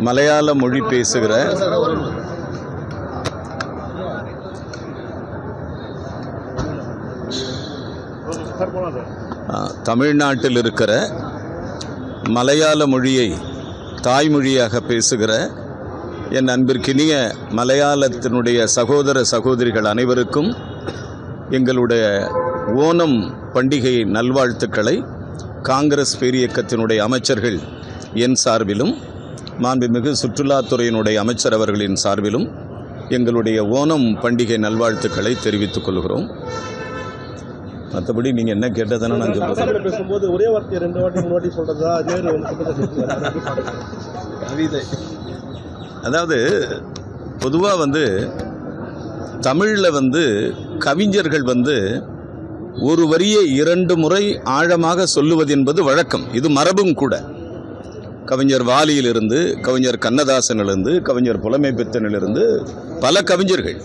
மலையாள மொழி பேசுகிற தமிழ்நாட்டில் இருக்கிற மலையாள மொழியை தாய்மொழியாக பேசுகிற என் அன்பிற்கினிய மலையாளத்தினுடைய சகோதர சகோதரிகள் அனைவருக்கும் எங்களுடைய ஓணம் பண்டிகை நல்வாழ்த்துக்களை காங்கிரஸ் பேரியக்கத்தினுடைய அமைச்சர்கள் என் சார்பிலும் மாண்புமிகு சுற்றுலாத்துறையினுடைய அமைச்சர் அவர்களின் சார்பிலும் எங்களுடைய ஓணம் பண்டிகை நல்வாழ்த்துக்களை தெரிவித்துக் கொள்கிறோம். மற்றபடி நீங்கள் என்ன கேட்டதானே நான் சொல்கிறேன். பேசும்போது ஒரே வார்த்தை 2 வாட்டி 3 வாட்டி சொல்கிறதா கவிதை. அதாவது பொதுவாக தமிழில் கவிஞர்கள் ஒரு வரியை 2 முறை ஆழமாக சொல்லுவது என்பது வழக்கம். இது மரபும் கூட. கவிஞர் வாலியிலிருந்து, கவிஞர் கண்ணதாசனிலிருந்து, கவிஞர் புலமைப்பித்தனிலிருந்து பல கவிஞர்கள்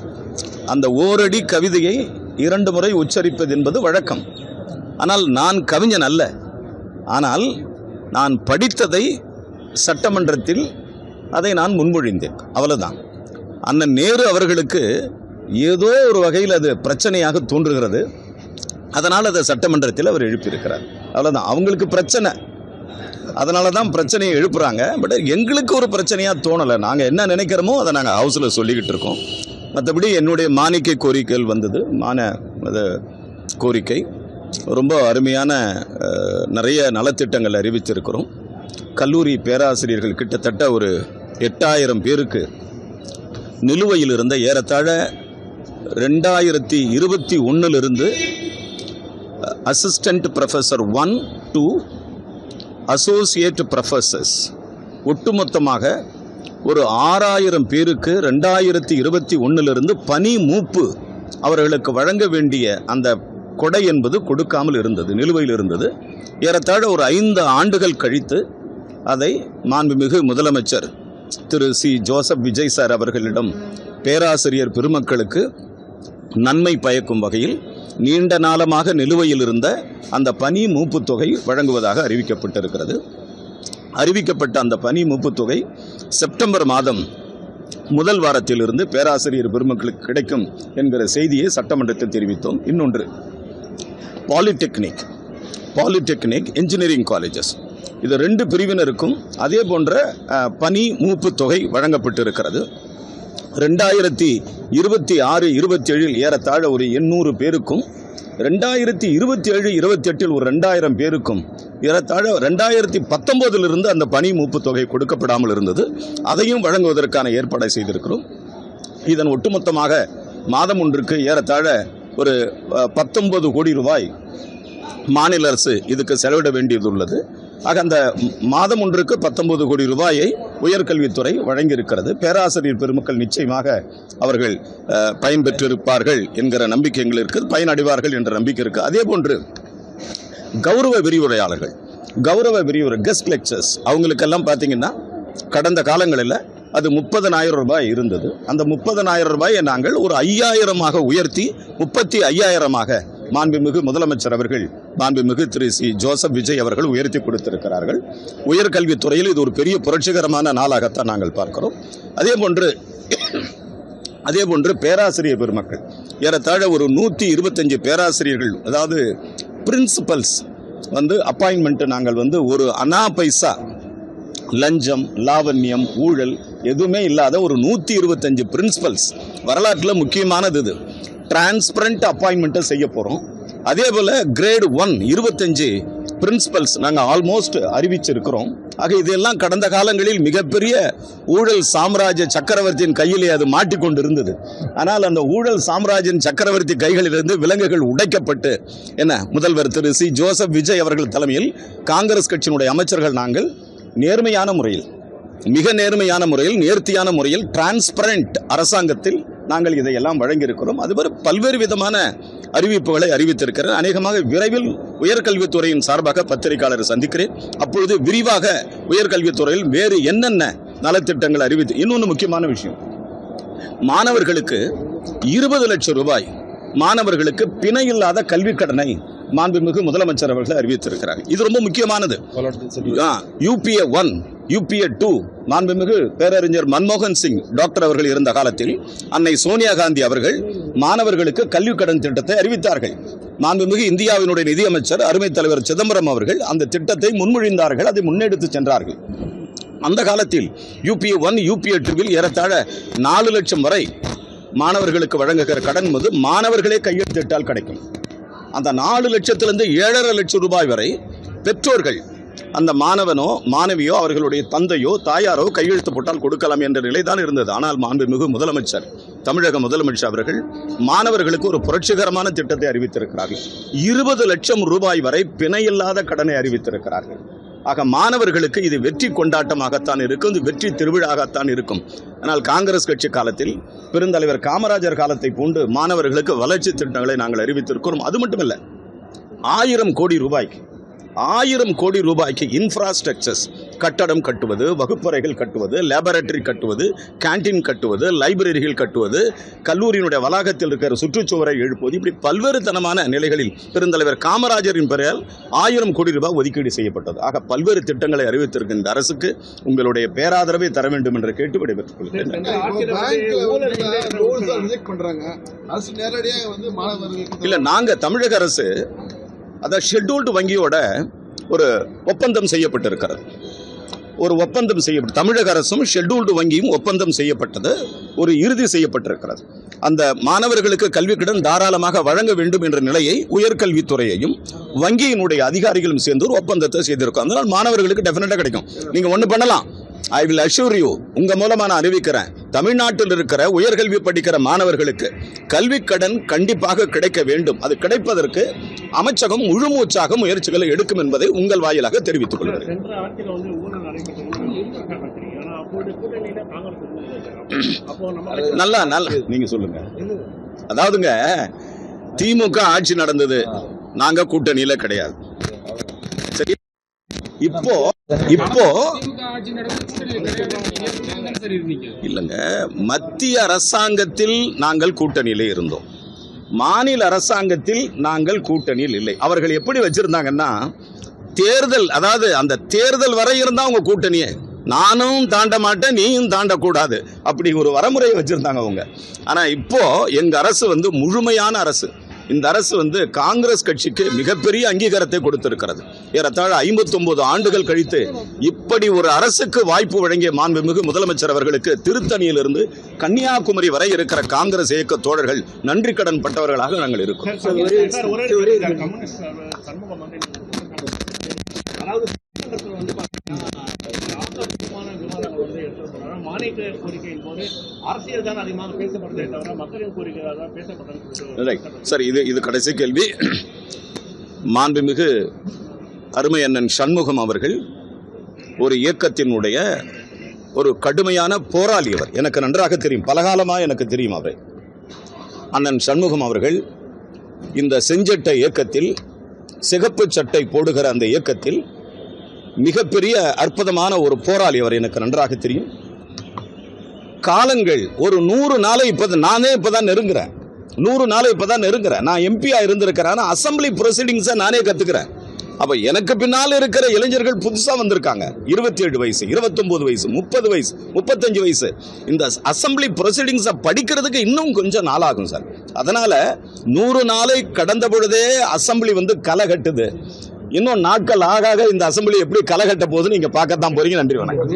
அந்த ஓரடி கவிதையை 2 முறை உச்சரிப்பது என்பது வழக்கம். ஆனால் நான் கவிஞன் அல்ல. ஆனால் நான் படித்ததை சட்டமன்றத்தில் அதை நான் முன்மொழிந்தேன், அவ்வளவுதான். அண்ணன் நேரு அவர்களுக்கு ஏதோ ஒரு வகையில் அது பிரச்சனையாக தோன்றுகிறது. அதனால் அதை சட்டமன்றத்தில் அவர் எழுப்பியிருக்கிறார், அவ்வளோதான். அவங்களுக்கு பிரச்சனை, அதனால தான் பிரச்சனையை எழுப்புறாங்க. பட் எங்களுக்கு ஒரு பிரச்சனையாக தோணலை. நாங்கள் என்ன நினைக்கிறோமோ அதை நாங்கள் ஹவுஸில் சொல்லிக்கிட்டு இருக்கோம். மற்றபடி என்னுடைய மானிக்கை கோரிக்கைகள் வந்தது. கோரிக்கை ரொம்ப அருமையான நிறைய நலத்திட்டங்கள் அறிவித்திருக்கிறோம். கல்லூரி பேராசிரியர்கள் கிட்டத்தட்ட ஒரு 8000 பேருக்கு நிலுவையில் இருந்த ஏறத்தாழ 2021 assistant professor 1 to associate professors ஒட்டுமொத்தமாக ஒரு 6000 பேருக்கு 2021 பணி மூப்பு அவர்களுக்கு வழங்க வேண்டிய அந்த கொடை என்பது கொடுக்காமல் இருந்தது, நிலுவையில் இருந்தது. ஏறத்தாழ ஒரு 5 ஆண்டுகள் கழித்து அதை மாண்புமிகு முதலமைச்சர் திரு சி ஜோசப் விஜய் சார் அவர்களிடம் பேராசிரியர் பெருமக்களுக்கு நன்மை பயக்கும் வகையில் நீண்ட நாளமாக நிலுவையில் இருந்த அந்த பணி மூப்பு தொகை வழங்குவதாக அறிவிக்கப்பட்டிருக்கிறது. அறிவிக்கப்பட்ட அந்த பணி மூப்பு தொகை செப்டம்பர் மாதம் முதல் வாரத்திலிருந்து பேராசிரியர் பெருமக்களுக்கு கிடைக்கும் என்கிற செய்தியை சட்டமன்றத்தில் தெரிவித்தோம். இன்னொன்று, பாலிடெக்னிக் இன்ஜினியரிங் காலேஜஸ், இது 2 பிரிவினருக்கும் அதே போன்ற பணி மூப்பு தொகை வழங்கப்பட்டிருக்கிறது. 2026-27 ஏறத்தாழ ஒரு 800 பேருக்கும், 2027-28 ஒரு 2000 பேருக்கும், ஏறத்தாழ 2019 அந்த பணி மூப்பு தொகை கொடுக்கப்படாமல் இருந்தது. அதையும் வழங்குவதற்கான ஏற்பாடை செய்திருக்கிறோம். இதன் ஒட்டுமொத்தமாக மாதம் ஒன்றுக்கு ஏறத்தாழ ஒரு 19 கோடி ரூபாய் மாநில அரசு இதுக்கு செலவிட வேண்டியது உள்ளது. ஆக அந்த மாதம் ஒன்றுக்கு 19 கோடி ரூபாயை உயர்கல்வித்துறை வழங்கியிருக்கிறது. பேராசிரியர் பெருமக்கள் நிச்சயமாக அவர்கள் பயன்பெற்றிருப்பார்கள் என்கிற நம்பிக்கை எங்களுக்கு இருக்குது, பயனடைவார்கள் என்ற நம்பிக்கை இருக்குது. அதே போன்று கௌரவ விரிவுரை கெஸ்ட் லெக்சர்ஸ் அவங்களுக்கெல்லாம் பார்த்தீங்கன்னா கடந்த காலங்களில் அது 30,000 ரூபாய் இருந்தது. அந்த 30,000 ரூபாயை நாங்கள் ஒரு 5,000 உயர்த்தி 35,000 மாண்புமிகு முதலமைச்சர் அவர்கள், மாண்புமிகு திரு சி ஜோசப் விஜய் அவர்கள் உயர்த்தி கொடுத்திருக்கிறார்கள். உயர்கல்வித்துறையில் இது ஒரு பெரிய புரட்சிகரமான நாளாகத்தான் நாங்கள் பார்க்கிறோம். அதே போன்று பேராசிரியர் பெருமக்கள் ஏறத்தாழ ஒரு 125 பேராசிரியர்கள், அதாவது பிரின்சிபல்ஸ் அப்பாயின்மெண்ட் நாங்கள் ஒரு அனா பைசா லஞ்சம், லாவண்யம், ஊழல் எதுவுமே இல்லாத ஒரு 125 பிரின்சிபல்ஸ், வரலாற்றில் முக்கியமானது இது, டிரான்ஸ்பரண்ட் அப்பாயின்மெண்ட்டை செய்ய போகிறோம். அதே போல் கிரேட் 1 25 பிரின்சிபல்ஸ் நாங்கள் ஆல்மோஸ்ட் அறிவிச்சிருக்கிறோம். ஆக இதெல்லாம் கடந்த காலங்களில் மிகப்பெரிய ஊழல் சாம்ராஜ்ய சக்கரவர்த்தியின் கையிலே அது மாட்டிக்கொண்டு இருந்தது. ஆனால் அந்த ஊழல் சாம்ராஜ்யன் சக்கரவர்த்தி கைகளிலிருந்து விலங்குகள் உடைக்கப்பட்டு முதல்வர் திரு சி ஜோசப் விஜய் அவர்கள் தலைமையில் காங்கிரஸ் கட்சியினுடைய அமைச்சர்கள் நாங்கள் நேர்மையான முறையில், மிக நேர்மையான முறையில், நேர்த்தியான முறையில், டிரான்ஸ்பரண்ட் அரசாங்கத்தில் நாங்கள் இதையெல்லாம் வழங்கியிருக்கிறோம். அதுபோல பல்வேறு விதமான அறிவிப்புகளை அறிவித்திருக்கிறேன். அநேகமாக விரைவில் உயர்கல்வித்துறையின் சார்பாக பத்திரிகையாளரை சந்திக்கிறேன். அப்பொழுது விரிவாக உயர்கல்வித்துறையில் வேறு என்னென்ன நலத்திட்டங்கள் அறிவித்து, இன்னொன்று முக்கியமான விஷயம், மாணவர்களுக்கு 20 லட்சம் ரூபாய் மாணவர்களுக்கு பிணையில்லாத கல்விக் கடனை மாண்புமிகு முதலமைச்சர் அவர்கள் அறிவித்திருக்கிறார். இது ரொம்ப முக்கியமானது. UPA 1 UPA 2 மாண்புமிகு பேரறிஞர் மன்மோகன் சிங் டாக்டர் அவர்கள் இருந்த காலத்தில் அன்னை சோனியா காந்தி அவர்கள் மாணவர்களுக்கு கல்வி கடன் திட்டத்தை அறிவித்தார்கள். மாண்புமிகு இந்தியாவினுடைய நிதியமைச்சர் அருமை தலைவர் சிதம்பரம் அவர்கள் அந்த திட்டத்தை முன்மொழிந்தார்கள், அதை முன்னெடுத்து சென்றார்கள். அந்த காலத்தில் UPA 1 UPA 2 ஏறத்தாழ 4 லட்சம் வரை மாணவர்களுக்கு வழங்குகிற கடன் போது மாணவர்களே கையெழுத்திட்டால் கிடைக்கும். அந்த 4 லட்சத்திலிருந்து 7.5 லட்சம் ரூபாய் வரை பெற்றோர்கள் அந்த மாணவனோ மாணவியோ அவர்களுடைய தந்தையோ தாயாரோ கையெழுத்து போட்டால் கொடுக்கலாம் என்ற நிலைதான் இருந்தது. ஆனால் மாண்புமிகு முதலமைச்சர், தமிழக முதலமைச்சர் அவர்கள் மாணவர்களுக்கு ஒரு புரட்சிகரமான திட்டத்தை அறிவித்திருக்கிறார்கள். 20 லட்சம் ரூபாய் வரை பிணையில்லாத கடனை அறிவித்திருக்கிறார்கள். ஆக மாணவர்களுக்கு இது வெற்றி கொண்டாட்டமாகத்தான் இருக்கும், இது வெற்றி திருவிழாகத்தான் இருக்கும். ஆனால் காங்கிரஸ் கட்சி காலத்தில் பெருந்தலைவர் காமராஜர் காலத்தை பூண்டு மாணவர்களுக்கு வளர்ச்சி திட்டங்களை நாங்கள் அறிவித்திருக்கிறோம். அது மட்டுமல்ல, 1000 கோடி ரூபாய்க்கு இன்ஃப்ராஸ்ட்ரக்சர்ஸ், கட்டடம் கட்டுவது, வகுப்பறைகள் கட்டுவது, லேபரட்டரி கட்டுவது, கேண்டீன் கட்டுவது, லைப்ரரிகள் கட்டுவது, கல்லூரியினுடைய வளாகத்தில் இருக்கிற சுற்றுச்சுவரை எழுப்புவது, இப்படி பல்வேறு தனமான நிலைகளில் பெருந்தலைவர் காமராஜரின் பெயரால் 1000 கோடி ரூபாய் ஒதுக்கீடு செய்யப்பட்டது. ஆக பல்வேறு திட்டங்களை அறிவித்திருக்கின்ற அரசுக்கு உங்களுடைய பேராதரவை தர வேண்டும் என்று கேட்டு விடைபெற்றுக் கொள்கிறேன். இல்ல, நாங்க தமிழக அரசு அதாவது ஷெட்யூல்டு வங்கியோட ஒரு ஒப்பந்தம் செய்யப்பட்டிருக்கிறது. தமிழக அரசும் ஷெட்யூல்டு வங்கியும் ஒப்பந்தம் செய்யப்பட்டது, ஒரு இறுதி செய்யப்பட்டிருக்கிறது. அந்த மாணவர்களுக்கு கல்வி கடன் தாராளமாக வழங்க வேண்டும் என்ற நிலையை உயர்கல்வித்துறையையும் வங்கியினுடைய அதிகாரிகளும் சேர்ந்து ஒரு ஒப்பந்தத்தை செய்திருக்கோம். அதனால் மாணவர்களுக்கு டெஃபினட்டா கிடைக்கும். நீங்க ஒண்ணு பண்ணலாம், ஐ வில் அஷ்யூர் யூ, உங்க மூலமா நான் அறிவிக்கிறேன், தமிழ்நாட்டில் இருக்கிற உயர்கல்வி படிக்கிற மாணவர்களுக்கு கல்வி கடன் கண்டிப்பாக கிடைக்க வேண்டும். அது கிடைப்பதற்கு அமைச்சகம் முழுமூச்சாக முயற்சிகளை எடுக்கும் என்பதை உங்கள் வாயிலாக தெரிவித்துக் கொள்கிறேன். நல்லா நீங்க சொல்லுங்க. அதாவதுங்க, திமுக ஆட்சி நடந்தது, நாங்க கூட்டணியில கிடையாது. சரி, இப்போ இல்லங்க, மத்திய அரசாங்கத்தில் நாங்கள் கூட்டணியிலே இருந்தோம், மாநில அரசாங்கத்தில் நாங்கள் கூட்டணியில் இல்லை. அவர்கள் எப்படி வச்சிருந்தாங்கன்னா, தேர்தல், அதாவது அந்த தேர்தல் வரை இருந்தா உங்க கூட்டணியே, நானும் தாண்ட மாட்டேன் நீயும் தாண்டக்கூடாது, அப்படி ஒரு வரமுறையை வச்சிருந்தாங்க அவங்க. ஆனா இப்போ எங்க அரசு முழுமையான அரசு. இந்த அரசு காங்கிரஸ் கட்சிக்கு மிகப்பெரிய அங்கீகாரத்தை கொடுத்திருக்கிறது. ஏறத்தாழ 59 ஆண்டுகள் கழித்து இப்படி ஒரு அரசுக்கு வாய்ப்பு வழங்கிய மாண்புமிகு முதலமைச்சர் அவர்களுக்கு திருத்தணியிலிருந்து கன்னியாகுமரி வரை இருக்கிற காங்கிரஸ் இயக்க தோழர்கள் நன்றி கடன் பட்டவர்களாக நாங்கள் இருக்கோம். சரி, இது கடைசி கேள்வி. மாண்புமிகு அருமை அண்ணன் சண்முகம் அவர்கள் ஒரு இயக்கத்தினுடைய ஒரு கடுமையான போராளி. அவர் எனக்கு நன்றாக தெரியும், பலகாலமாக எனக்கு தெரியும். அவரை அண்ணன் சண்முகம் அவர்கள் இந்த செஞ்சட்டை இயக்கத்தில், சிகப்பு சட்டை போடுகிற அந்த இயக்கத்தில் மிகப்பெரிய அற்புதமான ஒரு போராளி. அவர் எனக்கு நன்றாக தெரியும். காலங்கள் ஒரு 100 நாளை நானே இப்பதான் நெருங்குறேன். 100 நாளை இப்பதான் நெருங்குறேன். நான் எம்பியா இருந்திருக்கிறேன், அசம்பிளி ப்ரொசீடிங்ஸை நானே கத்துக்கிறேன். அப்ப எனக்கு பின்னால் இருக்கிற இளைஞர்கள் புதுசா வந்திருக்காங்க. 27 வயசு, 29 வயசு, 30 வயசு, 35 வயசு. இந்த அசம்பிளி ப்ரொசீடிங்ஸை படிக்கிறதுக்கு இன்னும் கொஞ்சம் நாளாகும் சார். அதனால 100 நாளை கடந்த பொழுதே அசம்பிளி களை கட்டுது. இன்னும் நாட்கள் ஆக இந்த அசம்பிளி எப்படி களை கட்ட போகுதுன்னு நீங்க பார்க்கத்தான் போறீங்க. நன்றி, வணக்கம்.